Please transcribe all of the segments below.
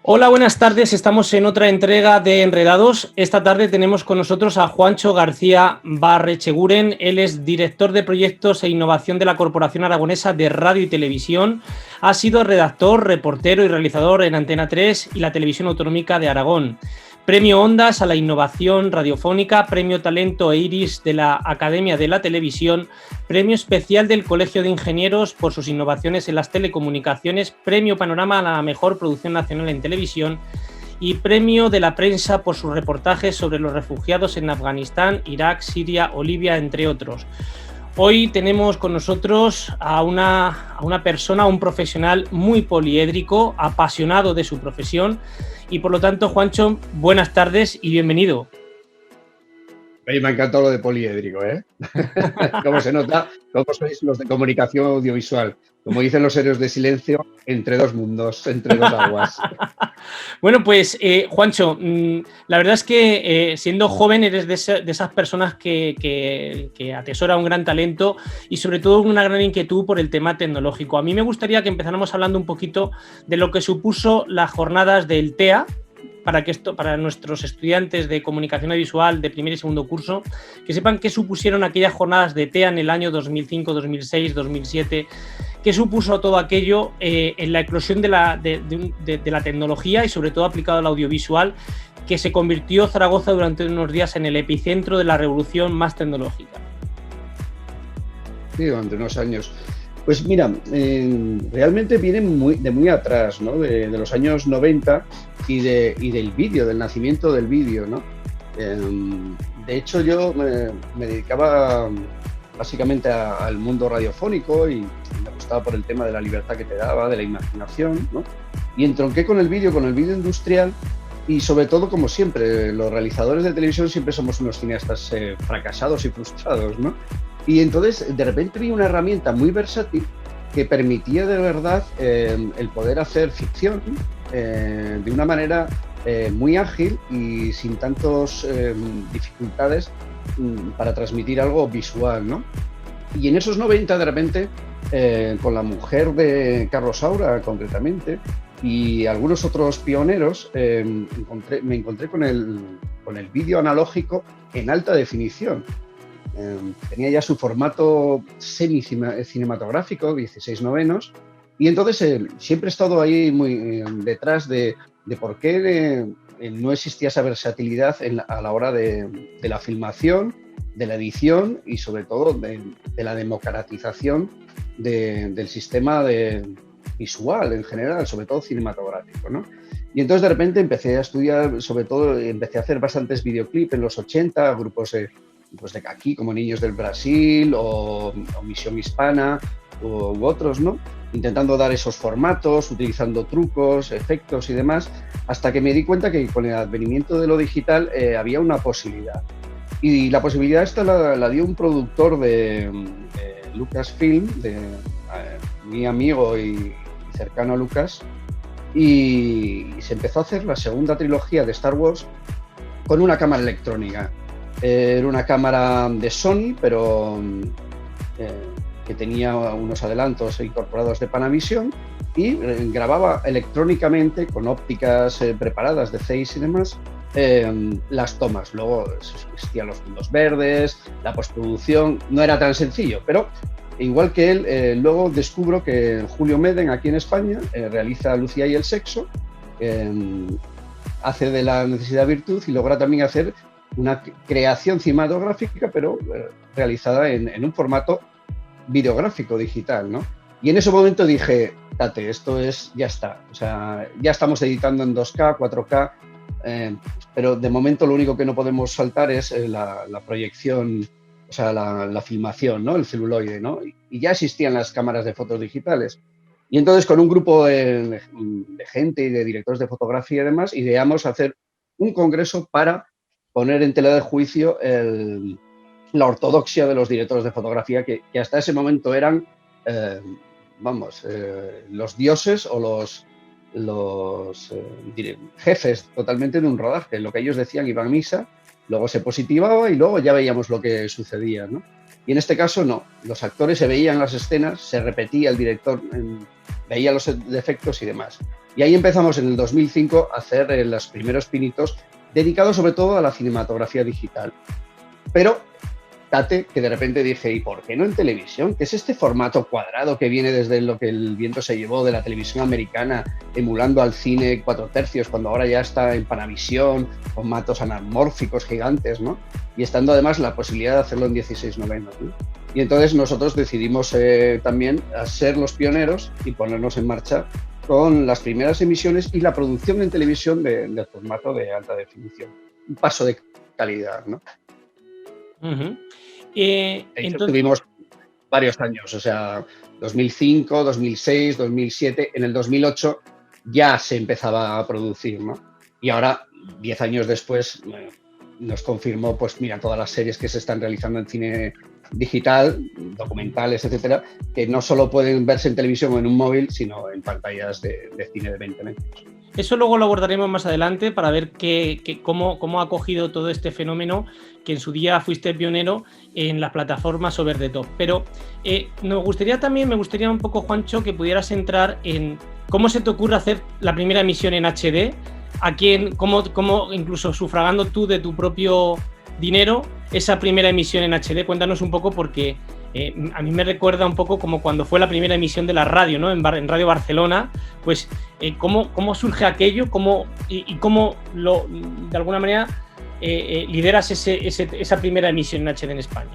Hola, buenas tardes. Estamos en otra entrega de Enredados. Esta tarde tenemos con nosotros a Juancho García Barrecheguren. Él es director de proyectos e innovación de la Corporación Aragonesa de Radio y Televisión. Ha sido redactor, reportero y realizador en Antena 3 y la Televisión Autonómica de Aragón. Premio Ondas a la innovación radiofónica, Premio Talento e Iris de la Academia de la Televisión, Premio Especial del Colegio de Ingenieros por sus innovaciones en las telecomunicaciones, Premio Panorama a la mejor producción nacional en televisión y Premio de la Prensa por sus reportajes sobre los refugiados en Afganistán, Irak, Siria o Libia, entre otros. Hoy tenemos con nosotros a una persona, un profesional muy poliédrico, apasionado de su profesión y por lo tanto, Juancho, buenas tardes y bienvenido. Oye, me ha encantado lo de poliédrico, ¿eh? ¿Cómo se nota? ¿Cómo sois los de comunicación audiovisual? Como dicen los héroes de silencio, entre dos mundos, entre dos aguas. Bueno, pues, Juancho, la verdad es que siendo joven eres de esas personas que atesora un gran talento y sobre todo una gran inquietud por el tema tecnológico. A mí me gustaría que empezáramos hablando un poquito de lo que supuso las jornadas del TEA, para nuestros estudiantes de comunicación audiovisual de primer y segundo curso, que sepan qué supusieron aquellas jornadas de TEA en el año 2005, 2006, 2007, qué supuso todo aquello en la eclosión de la tecnología y sobre todo aplicado al audiovisual, que se convirtió Zaragoza durante unos días en el epicentro de la revolución más tecnológica. Sí, durante unos años. Pues mira, realmente vienen de muy atrás, ¿no? De los años 90 y del vídeo, del nacimiento del vídeo, ¿no? De hecho, yo me dedicaba básicamente al mundo radiofónico y me gustaba por el tema de la libertad que te daba, de la imaginación, ¿no? Y entronqué con el vídeo industrial y sobre todo, como siempre, los realizadores de televisión siempre somos unos cineastas fracasados y frustrados, ¿no? Y entonces, de repente vi una herramienta muy versátil que permitía de verdad el poder hacer ficción de una manera muy ágil y sin tantas dificultades para transmitir algo visual, ¿no? Y en esos 90, de repente, con la mujer de Carlos Saura, concretamente, y algunos otros pioneros, me encontré con el vídeo analógico en alta definición. Tenía ya su formato semi-cinematográfico, 16:9, y entonces siempre he estado ahí muy detrás de por qué no existía esa versatilidad a la hora de la filmación, de la edición y sobre todo de la democratización del sistema visual en general, sobre todo cinematográfico, ¿no? Y entonces de repente empecé a estudiar, sobre todo empecé a hacer bastantes videoclips en los 80, grupos de aquí, como Niños del Brasil o Misión Hispana u otros, ¿no? Intentando dar esos formatos, utilizando trucos, efectos y demás, hasta que me di cuenta que con el advenimiento de lo digital había una posibilidad. Y la posibilidad esta la dio un productor de Lucasfilm, mi amigo y cercano a Lucas, y se empezó a hacer la segunda trilogía de Star Wars con una cámara electrónica. Era una cámara de Sony, pero que tenía unos adelantos incorporados de Panavision y grababa electrónicamente con ópticas preparadas de Zeiss y demás las tomas. Luego existían los fondos verdes, la postproducción, no era tan sencillo, pero igual que él, luego descubro que Julio Meden aquí en España realiza Lucía y el sexo, hace de la necesidad virtud y logra también hacer una creación cinematográfica, pero realizada en un formato videográfico digital, ¿no? Y en ese momento dije, tate, esto ya está. O sea, ya estamos editando en 2K, 4K, pero de momento lo único que no podemos saltar es la proyección, o sea, la filmación, ¿no? El celuloide, ¿no? Y ya existían las cámaras de fotos digitales. Y entonces con un grupo de gente y de directores de fotografía y demás, ideamos hacer un congreso para poner en tela de juicio la ortodoxia de los directores de fotografía que hasta ese momento eran, los dioses o los jefes totalmente de un rodaje. Lo que ellos decían iba a misa luego se positivaba y luego ya veíamos lo que sucedía, ¿no? Y en este caso no, los actores se veían las escenas, se repetía, el director veía los defectos y demás. Y ahí empezamos en el 2005 a hacer los primeros pinitos dedicados sobre todo a la cinematografía digital. Pero que de repente dije, ¿y por qué no en televisión? ¿Qué es este formato cuadrado que viene desde lo que el viento se llevó de la televisión americana, emulando al cine 4/3, cuando ahora ya está en Panavisión, formatos anamórficos gigantes, ¿no? Y estando además la posibilidad de hacerlo en 16:9, ¿no? Y entonces nosotros decidimos también ser los pioneros y ponernos en marcha con las primeras emisiones y la producción en televisión del formato de alta definición. Un paso de calidad, ¿no? Uh-huh. De hecho, tuvimos varios años, o sea, 2005, 2006, 2007, en el 2008 ya se empezaba a producir, ¿no? Y ahora, 10 años después, nos confirmó, pues mira, todas las series que se están realizando en cine digital, documentales, etcétera, que no solo pueden verse en televisión o en un móvil, sino en pantallas de cine de 20 metros. Eso luego lo abordaremos más adelante para ver cómo ha acogido todo este fenómeno, que en su día fuiste pionero en las plataformas over the top. Pero me gustaría un poco, Juancho, que pudieras entrar en cómo se te ocurre hacer la primera emisión en HD, cómo incluso sufragando tú de tu propio dinero esa primera emisión en HD. Cuéntanos un poco, porque a mí me recuerda un poco como cuando fue la primera emisión de la radio, ¿no? En Radio Barcelona, pues cómo surge aquello, cómo de alguna manera lideras esa primera emisión en HD en España.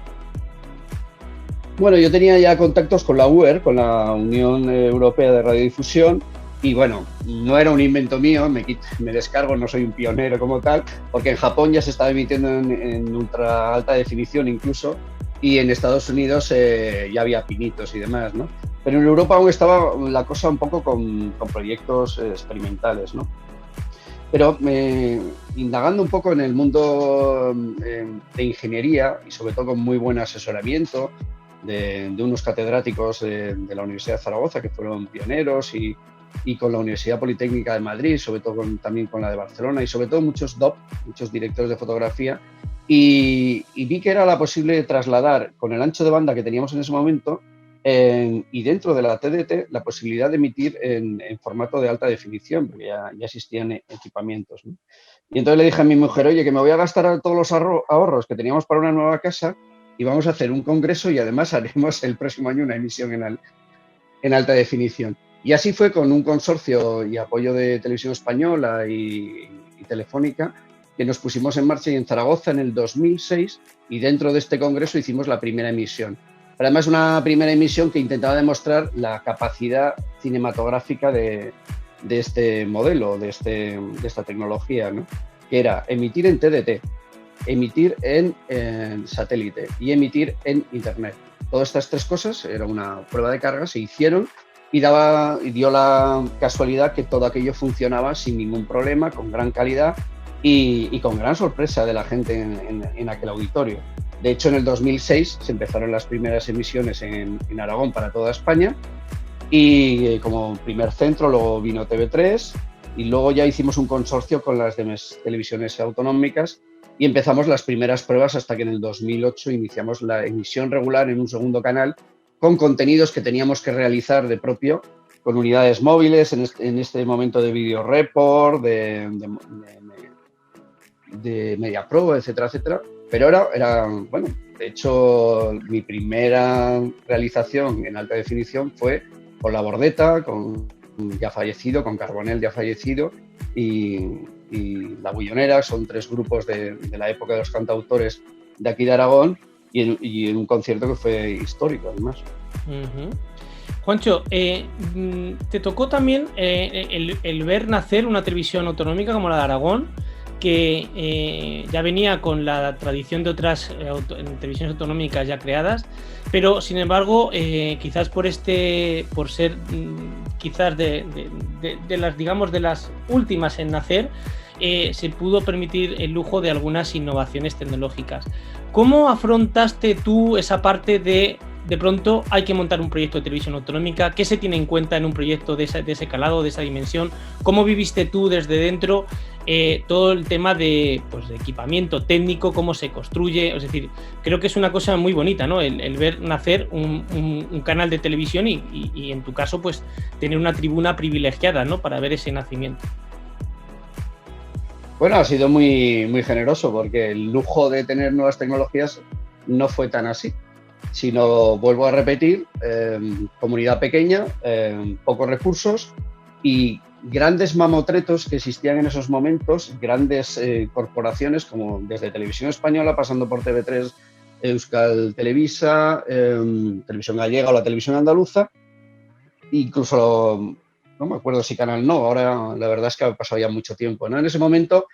Bueno, yo tenía ya contactos con la UER, con la Unión Europea de Radiodifusión, y bueno, no era un invento mío, me descargo, no soy un pionero como tal, porque en Japón ya se estaba emitiendo en ultra alta definición incluso, y en Estados Unidos ya había pinitos y demás, ¿no? Pero en Europa aún estaba la cosa un poco con proyectos experimentales, ¿no? Pero indagando un poco en el mundo de ingeniería y sobre todo con muy buen asesoramiento de unos catedráticos de la Universidad de Zaragoza que fueron pioneros y con la Universidad Politécnica de Madrid, sobre todo también con la de Barcelona y sobre todo muchos DOP, muchos directores de fotografía, y vi que era la posible trasladar con el ancho de banda que teníamos en ese momento y dentro de la TDT la posibilidad de emitir en formato de alta definición, porque ya existían equipamientos, ¿no? Y entonces le dije a mi mujer, oye, que me voy a gastar todos los ahorros que teníamos para una nueva casa y vamos a hacer un congreso y además haremos el próximo año una emisión en alta definición. Y así fue con un consorcio y apoyo de Televisión Española y Telefónica, que nos pusimos en marcha y en Zaragoza en el 2006 y dentro de este congreso hicimos la primera emisión. Pero además una primera emisión que intentaba demostrar la capacidad cinematográfica de este modelo, de esta tecnología, ¿no? Que era emitir en TDT, emitir en satélite y emitir en Internet. Todas estas tres cosas, era una prueba de carga, se hicieron y dio la casualidad que todo aquello funcionaba sin ningún problema, con gran calidad y con gran sorpresa de la gente en aquel auditorio. De hecho, en el 2006 se empezaron las primeras emisiones en Aragón para toda España y como primer centro luego vino TV3 y luego ya hicimos un consorcio con las demás televisiones autonómicas y empezamos las primeras pruebas hasta que en el 2008 iniciamos la emisión regular en un segundo canal con contenidos que teníamos que realizar de propio, con unidades móviles, en este momento de Video Report, de MediaPro, etcétera, etcétera. Pero era, bueno, de hecho, mi primera realización en alta definición fue con La Bordeta, con ya fallecido, con Carbonell ya fallecido, y La Bullonera, son tres grupos de la época de los cantautores de aquí de Aragón, y en un concierto que fue histórico, además. Uh-huh. Juancho, te tocó también el ver nacer una televisión autonómica como la de Aragón, que ya venía con la tradición de otras televisiones autonómicas ya creadas, pero sin embargo, quizás por ser quizás de las, digamos, de las últimas en nacer, se pudo permitir el lujo de algunas innovaciones tecnológicas. ¿Cómo afrontaste tú esa parte de de pronto hay que montar un proyecto de televisión autonómica. ¿Qué se tiene en cuenta en un proyecto de ese calado, de esa dimensión? ¿Cómo viviste tú desde dentro todo el tema de equipamiento técnico, cómo se construye? Es decir, creo que es una cosa muy bonita, ¿no? El ver nacer un canal de televisión y en tu caso, pues, tener una tribuna privilegiada, ¿no? Para ver ese nacimiento. Bueno, ha sido muy, muy generoso porque el lujo de tener nuevas tecnologías no fue tan así, sino, vuelvo a repetir, comunidad pequeña, pocos recursos y grandes mamotretos que existían en esos momentos, grandes corporaciones como desde Televisión Española, pasando por TV3, Euskal Televisa, Televisión Gallega o la Televisión Andaluza, incluso, no me acuerdo si Canal No, ahora la verdad es que ha pasado ya mucho tiempo, ¿no? En ese momento,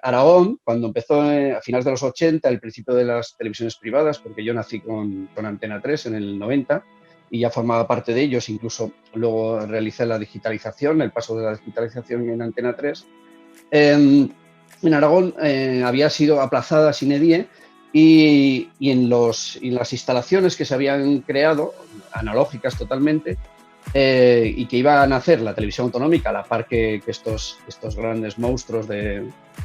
Aragón, cuando empezó a finales de los 80, el principio de las televisiones privadas, porque yo nací con Antena 3 en el 90 y ya formaba parte de ellos, incluso luego realicé la digitalización, el paso de la digitalización en Antena 3. En Aragón había sido aplazada sine die y en las instalaciones que se habían creado, analógicas totalmente, y que iban a hacer la televisión autonómica a la par que estos grandes monstruos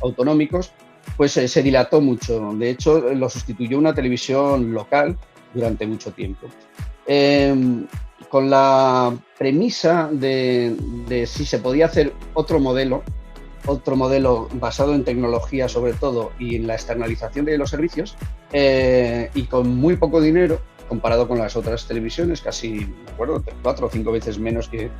autonómicos, pues se dilató mucho. De hecho, lo sustituyó una televisión local durante mucho tiempo. Con la premisa de si se podía hacer otro modelo basado en tecnología sobre todo y en la externalización de los servicios, y con muy poco dinero comparado con las otras televisiones, casi, me acuerdo, 4 o 5 veces menos que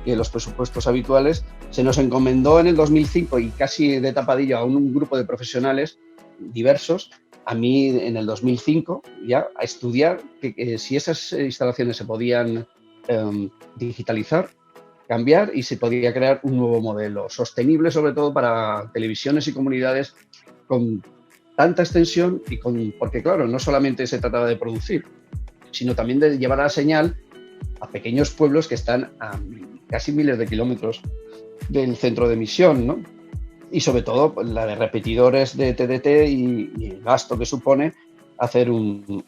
los presupuestos habituales. Se nos encomendó en el 2005 y casi de tapadillo a un grupo de profesionales diversos, a mí en el 2005 ya, a estudiar que si esas instalaciones se podían digitalizar, cambiar y se podía crear un nuevo modelo sostenible, sobre todo para televisiones y comunidades con tanta extensión porque claro, no solamente se trataba de producir, sino también de llevar la señal a pequeños pueblos que están a casi miles de kilómetros del centro de emisión, ¿no? Y sobre todo la de repetidores de TDT y el gasto que supone hacer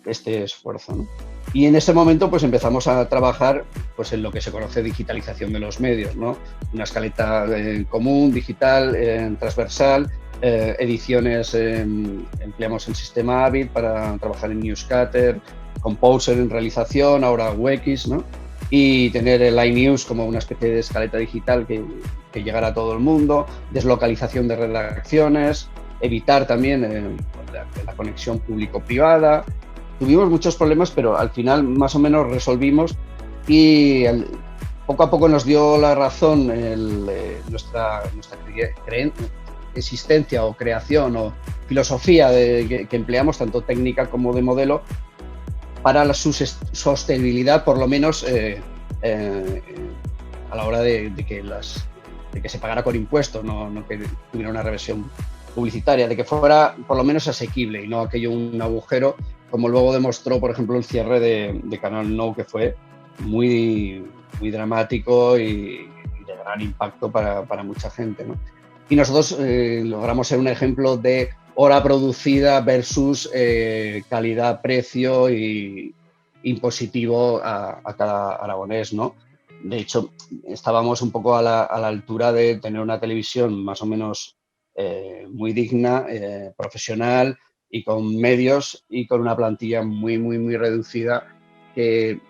este esfuerzo, ¿no? Y en ese momento pues empezamos a trabajar pues en lo que se conoce digitalización de los medios, ¿no? Una escaleta común, digital, transversal, ediciones, empleamos el sistema Avid para trabajar en Newscaster, Composer en realización, ahora UX, ¿no? Y tener el iNews como una especie de escaleta digital que llegara a todo el mundo, deslocalización de redacciones, evitar también la conexión público-privada. Tuvimos muchos problemas, pero al final más o menos resolvimos y poco a poco nos dio la razón nuestra existencia o creación o filosofía que empleamos, tanto técnica como de modelo, para su sostenibilidad, por lo menos a la hora de que se pagara con impuestos, no que tuviera una reversión publicitaria, de que fuera por lo menos asequible y no aquello un agujero, como luego demostró, por ejemplo, el cierre de Canal No, que fue muy, muy dramático y de gran impacto para mucha gente, ¿no? Y nosotros logramos ser un ejemplo de hora producida versus calidad-precio y impositivo a cada aragonés, ¿no? De hecho, estábamos un poco a la altura de tener una televisión más o menos muy digna, profesional y con medios y con una plantilla muy, muy, muy reducida que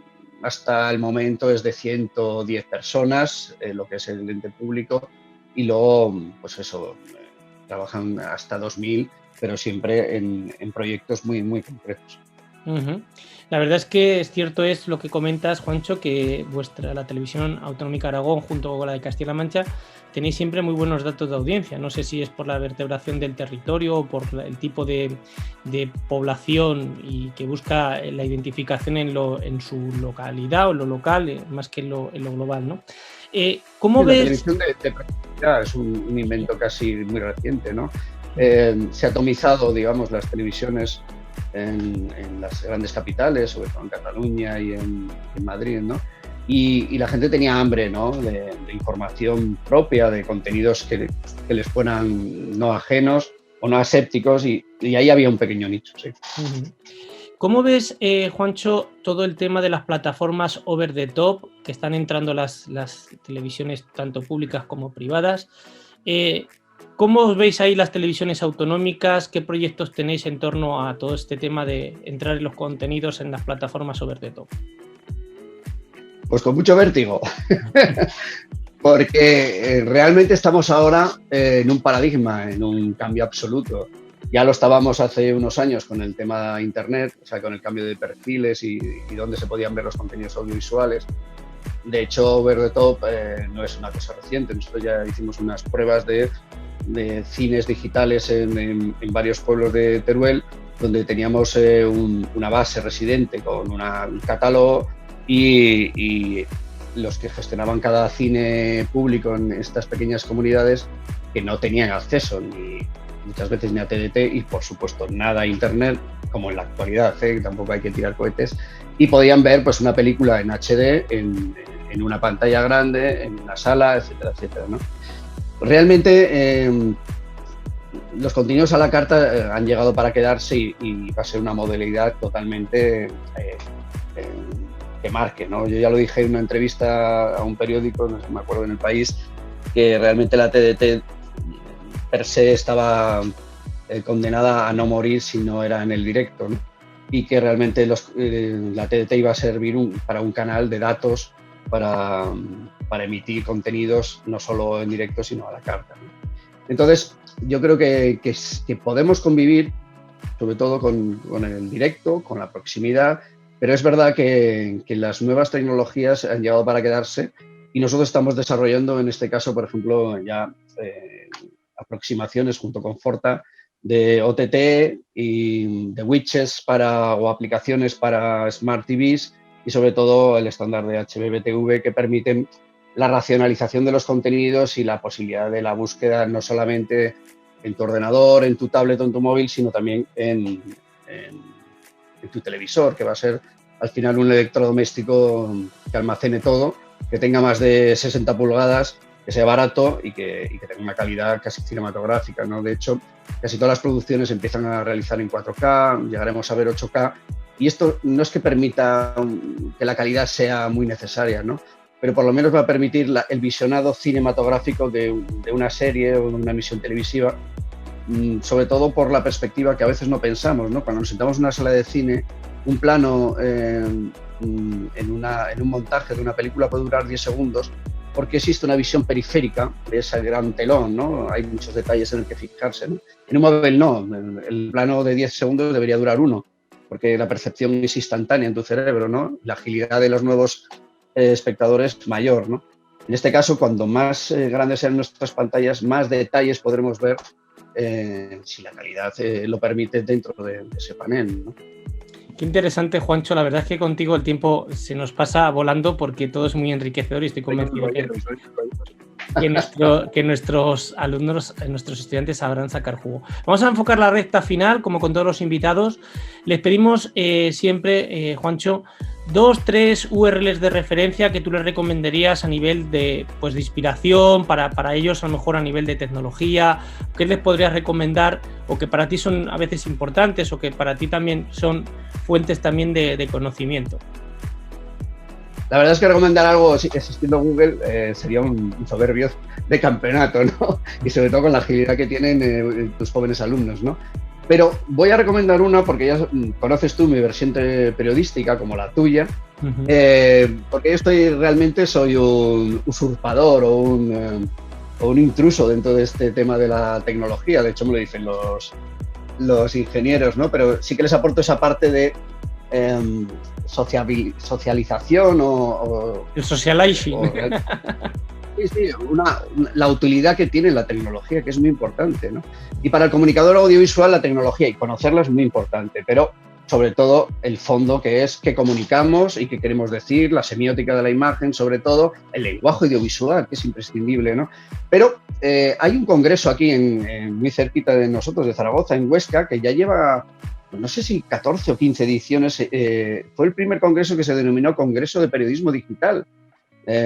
hasta el momento es de 110 personas, lo que es el ente público, y luego, pues eso, trabajan hasta 2000, pero siempre en proyectos muy, muy concretos. Uh-huh. La verdad es que es cierto es lo que comentas, Juancho, que la Televisión Autonómica Aragón junto con la de Castilla-La Mancha tenéis siempre muy buenos datos de audiencia. No sé si es por la vertebración del territorio o por el tipo de población y que busca la identificación en su localidad o en lo local, más que en lo global, ¿no? ¿Cómo ves? La televisión de proximidad es un invento casi muy reciente, ¿no? Se ha atomizado, digamos, las televisiones en las grandes capitales, sobre todo en Cataluña y en Madrid, ¿no? Y la gente tenía hambre, ¿no? de información propia, de contenidos que les fueran no ajenos o no asépticos, y ahí había un pequeño nicho, sí. Uh-huh. ¿Cómo ves, Juancho, todo el tema de las plataformas over the top que están entrando las televisiones tanto públicas como privadas? Eh, ¿Cómo os veis ahí las televisiones autonómicas? ¿Qué proyectos tenéis en torno a todo este tema de entrar en los contenidos en las plataformas over the top? Pues con mucho vértigo, porque realmente estamos ahora en un paradigma, en un cambio absoluto. Ya lo estábamos hace unos años con el tema de Internet, o sea, con el cambio de perfiles y dónde se podían ver los contenidos audiovisuales. De hecho, Over the Top no es una cosa reciente. Nosotros ya hicimos unas pruebas de cines digitales en varios pueblos de Teruel, donde teníamos una base residente con un catálogo y los que gestionaban cada cine público en estas pequeñas comunidades que no tenían acceso muchas veces ni a TDT y por supuesto nada a Internet, como en la actualidad, tampoco hay que tirar cohetes, y podían ver pues una película en HD, en una pantalla grande, en una sala, etcétera, etcétera, ¿no? Realmente los contenidos a la carta han llegado para quedarse y va a ser una modalidad totalmente que marque, ¿no? Yo ya lo dije en una entrevista a un periódico, no sé, me acuerdo, en El País, que realmente la TDT per se estaba condenada a no morir si no era en el directo, ¿no? Y que realmente la TDT iba a servir para un canal de datos para emitir contenidos no solo en directo sino a la carta, ¿no? Entonces yo creo que podemos convivir sobre todo con el directo, con la proximidad, pero es verdad que las nuevas tecnologías han llegado para quedarse y nosotros estamos desarrollando en este caso, por ejemplo, ya aproximaciones junto con Forta de OTT y de widgets o aplicaciones para Smart TVs y sobre todo el estándar de HbbTV que permiten la racionalización de los contenidos y la posibilidad de la búsqueda no solamente en tu ordenador, en tu tablet o en tu móvil, sino también en tu televisor, que va a ser al final un electrodoméstico que almacene todo, que tenga más de 60 pulgadas, que sea barato y que tenga una calidad casi cinematográfica, ¿no? De hecho, casi todas las producciones empiezan a realizar en 4K, llegaremos a ver 8K, y esto no es que permita que la calidad sea muy necesaria, ¿no? Pero por lo menos va a permitir el visionado cinematográfico de una serie o de una emisión televisiva, sobre todo por la perspectiva que a veces no pensamos, ¿no? Cuando nos sentamos en una sala de cine, un plano en un montaje de una película puede durar 10 segundos porque existe una visión periférica de ese gran telón, ¿no? Hay muchos detalles en el que fijarse, ¿no? En un móvil no, el plano de 10 segundos debería durar 1, porque la percepción es instantánea en tu cerebro, ¿no? La agilidad de los nuevos espectadores es mayor, ¿no? En este caso, cuando más grandes sean nuestras pantallas, más detalles podremos ver si la calidad lo permite dentro de ese panel, ¿no? Qué interesante, Juancho. La verdad es que contigo el tiempo se nos pasa volando porque todo es muy enriquecedor y estoy convencido que nuestros alumnos, nuestros estudiantes sabrán sacar jugo. Vamos a enfocar la recta final, como con todos los invitados. Les pedimos siempre, Juancho, 2, 3 URLs de referencia que tú les recomendarías a nivel de inspiración, para ellos, a lo mejor a nivel de tecnología. ¿Qué les podrías recomendar o que para ti son a veces importantes o que para ti también son fuentes también de conocimiento? La verdad es que recomendar algo existiendo Google sería un soberbio de campeonato, ¿no? Y sobre todo con la agilidad que tienen tus jóvenes alumnos, ¿no? Pero voy a recomendar una porque ya conoces tú mi versión periodística como la tuya, porque yo realmente soy un usurpador o un intruso dentro de este tema de la tecnología. De hecho, me lo dicen los ingenieros, ¿no? Pero sí que les aporto esa parte de socialización el socializing. Sí, la utilidad que tiene la tecnología, que es muy importante, ¿no? Y para el comunicador audiovisual la tecnología y conocerla es muy importante, pero sobre todo el fondo, que es qué comunicamos y qué queremos decir, la semiótica de la imagen, sobre todo el lenguaje audiovisual, que es imprescindible, ¿no? Pero hay un congreso aquí muy cerquita de nosotros, de Zaragoza, en Huesca, que ya lleva, no sé si 14 o 15 ediciones. Fue el primer congreso que se denominó Congreso de Periodismo Digital,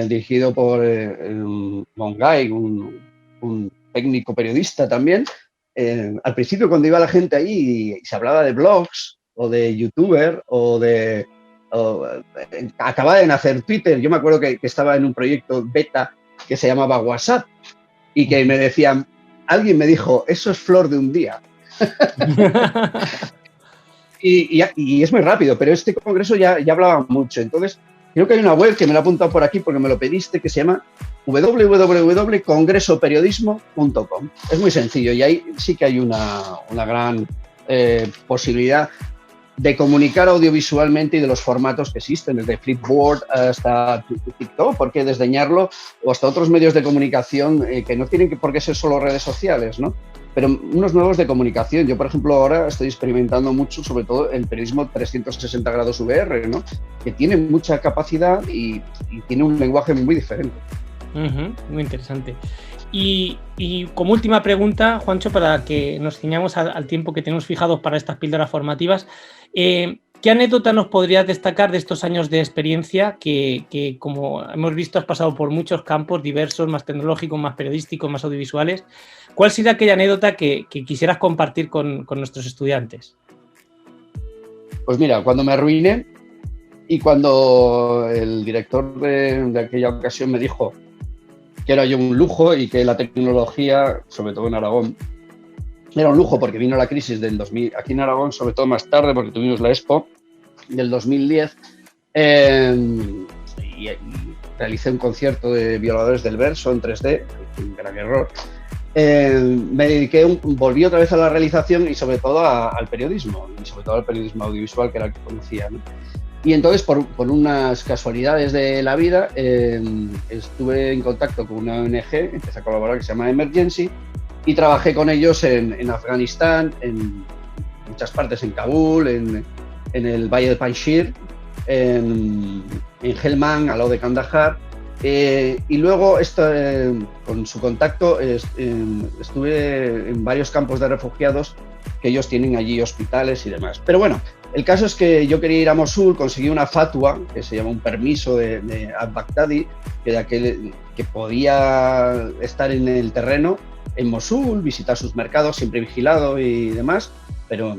dirigido por Mongay, un técnico periodista también. Al principio, cuando iba la gente ahí y se hablaba de blogs o de youtuber acaba de nacer Twitter. Yo me acuerdo que estaba en un proyecto beta que se llamaba WhatsApp y que me decían, alguien me dijo, eso es flor de un día. y es muy rápido, pero este congreso ya hablaba mucho. Entonces, creo que hay una web que me la he apuntado por aquí porque me lo pediste, que se llama www.congresoperiodismo.com. Es muy sencillo y ahí sí que hay una gran posibilidad de comunicar audiovisualmente y de los formatos que existen, desde Flipboard hasta TikTok, por qué desdeñarlo, o hasta otros medios de comunicación que no tienen por qué ser solo redes sociales, ¿no? Pero unos nuevos de comunicación. Yo, por ejemplo, ahora estoy experimentando mucho, sobre todo el periodismo 360 grados VR, ¿no? Que tiene mucha capacidad y tiene un lenguaje muy diferente. Muy interesante. Y como última pregunta, Juancho, para que nos ciñamos al tiempo que tenemos fijados para estas píldoras formativas, ¿qué anécdota nos podrías destacar de estos años de experiencia que, como hemos visto, has pasado por muchos campos diversos, más tecnológicos, más periodísticos, más audiovisuales? ¿Cuál sería aquella anécdota que quisieras compartir con nuestros estudiantes? Pues mira, cuando me arruiné y cuando el director de aquella ocasión me dijo que era yo un lujo y que la tecnología, sobre todo en Aragón, era un lujo porque vino la crisis del 2000, aquí en Aragón, sobre todo más tarde, porque tuvimos la Expo del 2010, y realicé un concierto de Violadores del Verso en 3D, un gran error. Me dediqué, volví otra vez a la realización y sobre todo al periodismo, y sobre todo al periodismo audiovisual, que era el que conocía, ¿no? Y entonces, por unas casualidades de la vida, estuve en contacto con una ONG, empecé a colaborar, que se llama Emergency, y trabajé con ellos en Afganistán, en muchas partes, en Kabul, en el Valle de Panjshir, en Helmand, al lado de Kandahar. Y luego, con su contacto, estuve en varios campos de refugiados que ellos tienen allí, hospitales y demás. Pero bueno, el caso es que yo quería ir a Mosul, conseguí una fatua, que se llama un permiso de al-Baghdadi, que podía estar en el terreno en Mosul, visitar sus mercados, siempre vigilado y demás, pero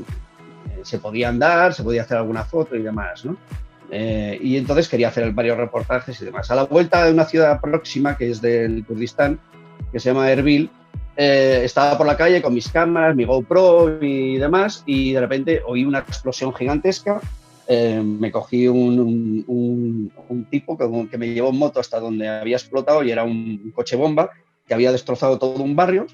se podía andar, se podía hacer alguna foto y demás, ¿no? Y entonces quería hacer varios reportajes y demás. A la vuelta de una ciudad próxima, que es del Kurdistán, que se llama Erbil, estaba por la calle con mis cámaras, mi GoPro y demás, y de repente oí una explosión gigantesca. Me cogí un tipo que me llevó en moto hasta donde había explotado y era un coche bomba que había destrozado todo un barrio,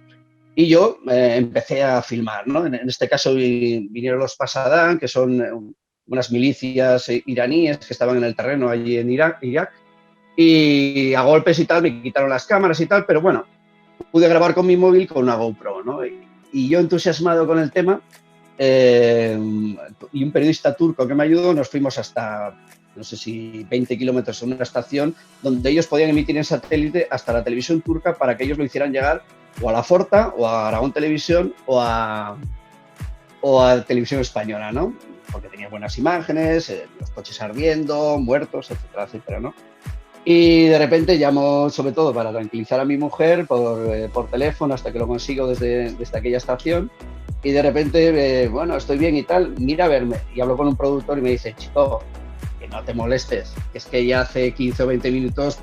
y yo empecé a filmar, ¿no? En este caso vinieron los Pasadán, que son unas milicias iraníes que estaban en el terreno allí en Irak, y a golpes y tal me quitaron las cámaras y tal, pero bueno, pude grabar con mi móvil con una GoPro, ¿no? Y yo entusiasmado con el tema, y un periodista turco que me ayudó, nos fuimos hasta, no sé si 20 kilómetros en una estación donde ellos podían emitir en satélite hasta la televisión turca para que ellos lo hicieran llegar o a la Forta, o a Aragón Televisión, o a Televisión Española, ¿no? Porque tenía buenas imágenes, los coches ardiendo, muertos, etcétera, etcétera, ¿no? Y de repente llamo, sobre todo para tranquilizar a mi mujer, por teléfono, hasta que lo consigo desde aquella estación, y de repente, bueno, estoy bien y tal, mira a verme, y hablo con un productor y me dice, chico, que no te molestes, es que ya hace 15 o 20 minutos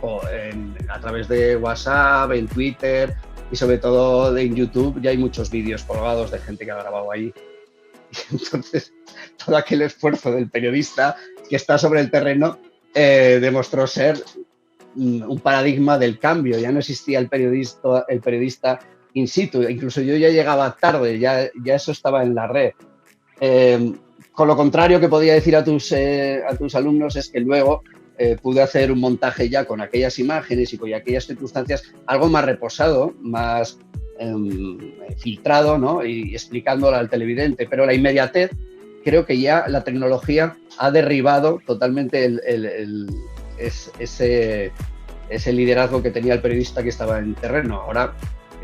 a través de WhatsApp, en Twitter y sobre todo en YouTube ya hay muchos vídeos colgados de gente que ha grabado ahí. Y entonces, todo aquel esfuerzo del periodista que está sobre el terreno demostró ser un paradigma del cambio. Ya no existía el periodista in situ, incluso yo ya llegaba tarde, ya eso estaba en la red. Con lo contrario que podía decir a tus alumnos es que luego pude hacer un montaje ya con aquellas imágenes y con aquellas circunstancias, algo más reposado, más filtrado, ¿no? Y explicándolo al televidente, pero la inmediatez, creo que ya la tecnología ha derribado totalmente ese liderazgo que tenía el periodista que estaba en terreno. Ahora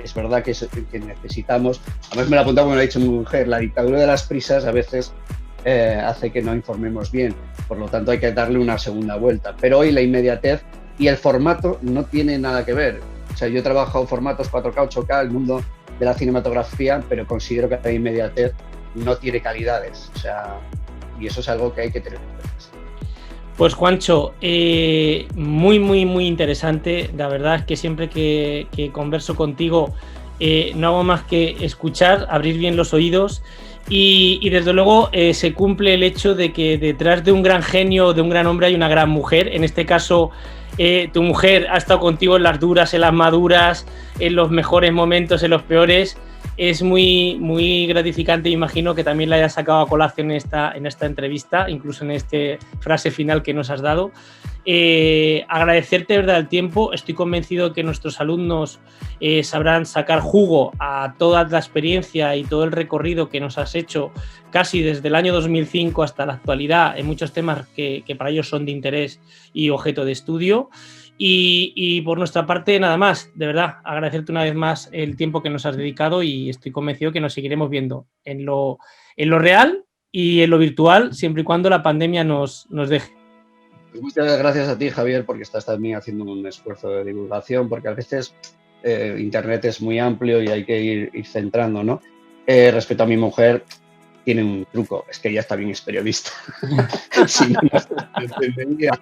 es verdad que necesitamos, además me lo apuntaba como lo ha dicho mi mujer, la dictadura de las prisas a veces hace que no informemos bien, por lo tanto hay que darle una segunda vuelta, pero hoy la inmediatez y el formato no tiene nada que ver. O sea, yo he trabajado formatos 4K, 8K, el mundo de la cinematografía, pero considero que la inmediatez no tiene calidades. O sea, y eso es algo que hay que tener en cuenta. Pues Juancho, muy, muy, muy interesante. La verdad es que siempre que converso contigo no hago más que escuchar, abrir bien los oídos y desde luego se cumple el hecho de que detrás de un gran genio, de un gran hombre, hay una gran mujer. En este caso, tu mujer ha estado contigo en las duras, en las maduras, en los mejores momentos, en los peores. Es muy, muy gratificante, imagino que también la hayas sacado a colación en esta entrevista, incluso en esta frase final que nos has dado. Agradecerte, ¿verdad?, el tiempo. Estoy convencido que nuestros alumnos sabrán sacar jugo a toda la experiencia y todo el recorrido que nos has hecho casi desde el año 2005 hasta la actualidad en muchos temas que para ellos son de interés y objeto de estudio. Y por nuestra parte, nada más, de verdad, agradecerte una vez más el tiempo que nos has dedicado y estoy convencido que nos seguiremos viendo en lo real y en lo virtual, siempre y cuando la pandemia nos deje. Pues muchas gracias a ti, Javier, porque estás también haciendo un esfuerzo de divulgación, porque a veces Internet es muy amplio y hay que ir centrando, ¿no? Respecto a mi mujer, tiene un truco, es que ella también es periodista. Si no, no se entendería.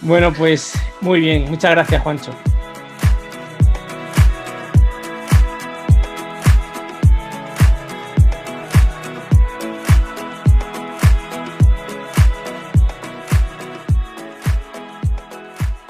Bueno, pues muy bien. Muchas gracias, Juancho.